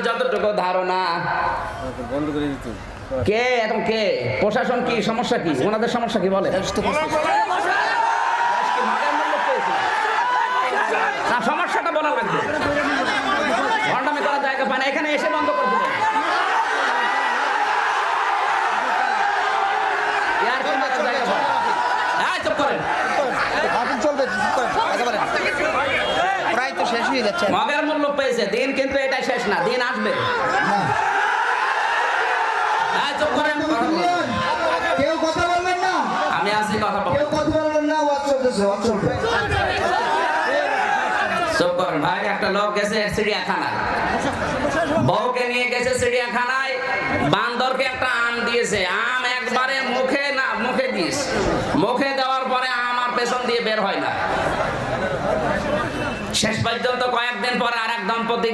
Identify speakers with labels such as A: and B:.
A: যতটুকু ধারণা। কে এখন কে প্রশাসন কি সমস্যা কি ওনাদের সমস্যা কি বলে? না সমস্যাটা বলা লাগবে। ভণ্ডামি করার জায়গা পায় না, এখানে এসে বন্ধ করে দিল।
B: প্রায় তো শেষ হয়ে যাচ্ছে।
A: মগের মূল্য পেয়েছে দিন, কিন্তু এটা শেষ না, দিন আসবে।
C: কেউ কথা বলবেন না,
A: আমি আছি, কথা বলবো।
C: কেউ কথা বলবেন না, ওয়াজ চলতেছে, ওয়াজ চলবে।
A: চুপ করেন ভাই। একটা লোক গেছে চিড়িয়াখানায়, বউকে নিয়ে গেছে চিড়িয়াখানায়, বান্দরকে একটা আম দিয়েছে। আম একবারে মুখে না মুখে দিস, মুখে দেওয়ার পরে আম আর পেছন দিয়ে বের হয় না। শেষ পর্যন্ত কয়েকদিন পরে আর এক দম্পতি